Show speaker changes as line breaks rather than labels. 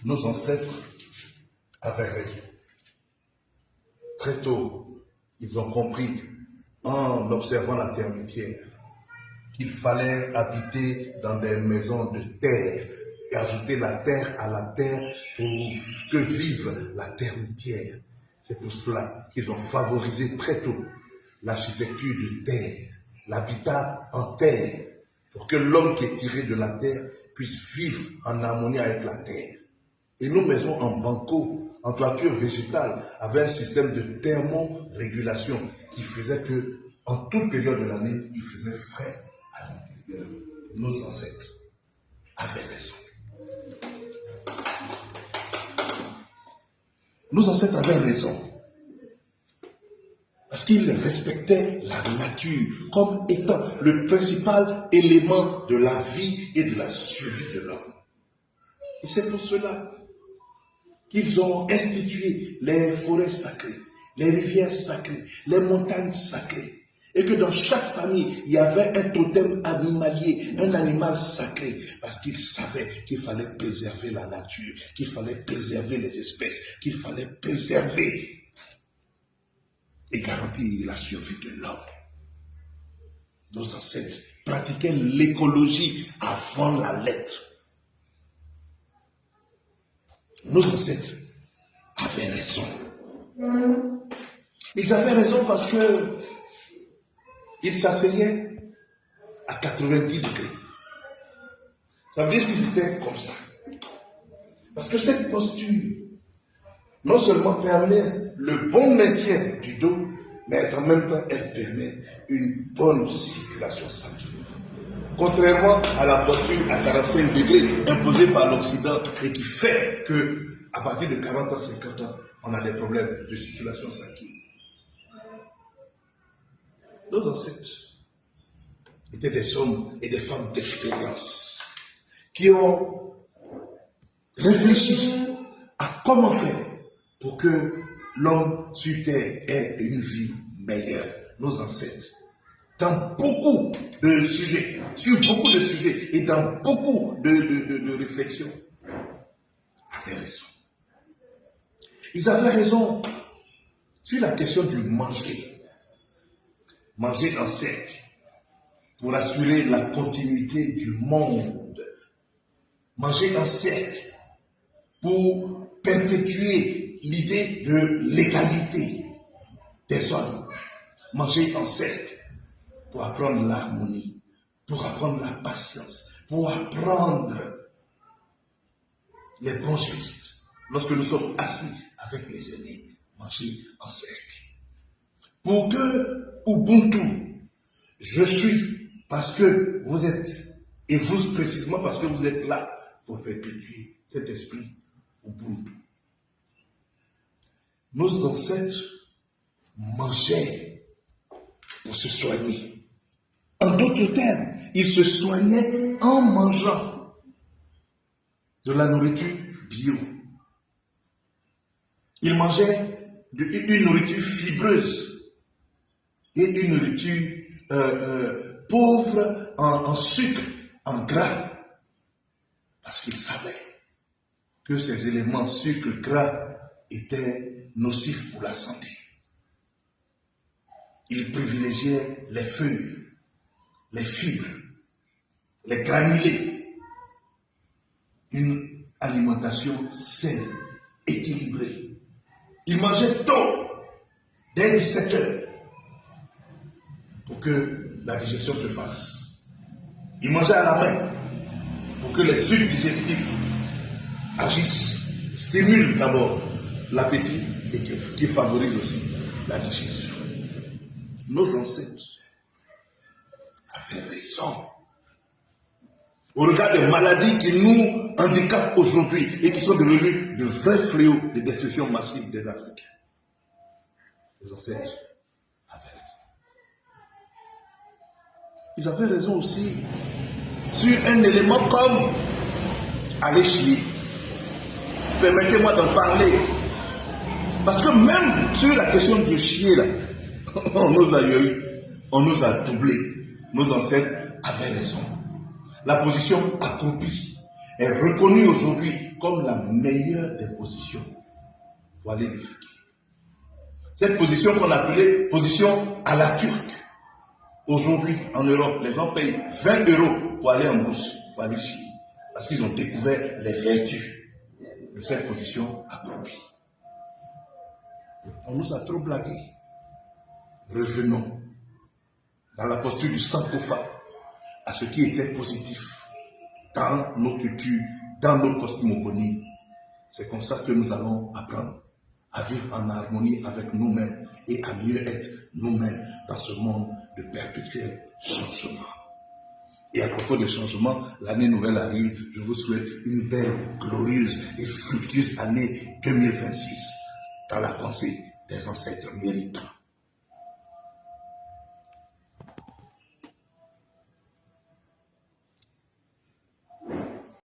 Nos ancêtres avaient raison. Très tôt, ils ont compris, en observant la terre entière, qu'il fallait habiter dans des maisons de terre et ajouter la terre à la terre pour que vive la terre entière. C'est pour cela qu'ils ont favorisé très tôt l'architecture de terre, l'habitat en terre, pour que l'homme qui est tiré de la terre puisse vivre en harmonie avec la terre. Et nos maisons en banco, en toiture végétale, avaient un système de thermorégulation qui faisait que, en toute période de l'année, il faisait frais à l'intérieur. Nos ancêtres avaient raison. Nos ancêtres avaient raison. Parce qu'ils respectaient la nature comme étant le principal élément de la vie et de la survie de l'homme. Et c'est pour cela qu'ils ont institué les forêts sacrées, les rivières sacrées, les montagnes sacrées. Et que dans chaque famille, il y avait un totem animalier, un animal sacré. Parce qu'ils savaient qu'il fallait préserver la nature, qu'il fallait préserver les espèces, qu'il fallait préserver et garantir la survie de l'homme. Nos ancêtres pratiquaient l'écologie avant la lettre. Nos ancêtres avaient raison. Ils avaient raison parce que ils s'asseyaient à 90 degrés. Ça veut dire qu'ils étaient comme ça. Parce que cette posture, non seulement permet le bon maintien du dos, mais en même temps, elle permet une bonne circulation sanguine. Contrairement à la posture à 45 degrés imposée par l'Occident et qui fait que, à partir de 40 ans, 50 ans, on a des problèmes de circulation sanguine. Nos ancêtres étaient des hommes et des femmes d'expérience qui ont réfléchi à comment faire pour que l'homme sur terre ait une vie meilleure. Nos ancêtres, dans beaucoup de sujets, sur beaucoup de sujets et dans beaucoup de réflexions, avaient raison. Ils avaient raison sur la question du manger. Manger en cercle pour assurer la continuité du monde. Manger en cercle pour perpétuer l'idée de l'égalité des hommes. Manger en cercle pour apprendre l'harmonie, pour apprendre la patience, pour apprendre les bons gestes. Lorsque nous sommes assis avec les aînés, manger en cercle. Pour que Ubuntu, je suis parce que vous êtes, et vous précisément parce que vous êtes là pour perpétuer cet esprit Ubuntu. Nos ancêtres mangeaient pour se soigner. En d'autres termes, ils se soignaient en mangeant de la nourriture bio. Ils mangeaient une nourriture fibreuse et une nourriture pauvre en sucre, en gras, parce qu'ils savaient que ces éléments sucre, gras étaient nocifs pour la santé. Ils privilégiaient les feuilles, les fibres, les granulés, une alimentation saine, équilibrée. Ils mangeaient tôt, dès 17 heures, pour que la digestion se fasse. Ils mangeaient à la main, pour que les sucs digestifs agissent, stimulent d'abord l'appétit et qui favorisent aussi la digestion. Nos ancêtres avaient raison. Au regard des maladies qui nous handicapent aujourd'hui et qui sont devenues de vrais fléaux de destruction massive des Africains. Les ancêtres avaient raison. Ils avaient raison aussi sur un élément comme aller chier. Permettez-moi d'en parler. Parce que même sur la question du chier, là, on nous a eu, on nous a doublé. Nos ancêtres avaient raison. La position accroupie est reconnue aujourd'hui comme la meilleure des positions pour aller déféquer. Cette position qu'on appelait position à la turque. Aujourd'hui, en Europe, les gens payent 20 € pour aller en bourse, pour aller chier. Parce qu'ils ont découvert les vertus de cette position accroupie. On nous a trop blagué. Revenons dans la posture du sarcophage à ce qui était positif dans nos cultures, dans nos cosmogonies. C'est comme ça que nous allons apprendre à vivre en harmonie avec nous-mêmes et à mieux être nous-mêmes dans ce monde de perpétuel changement. Et à propos de changement, l'année nouvelle arrive. Je vous souhaite une belle, glorieuse et fructueuse année 2026 dans la pensée des ancêtres méritants.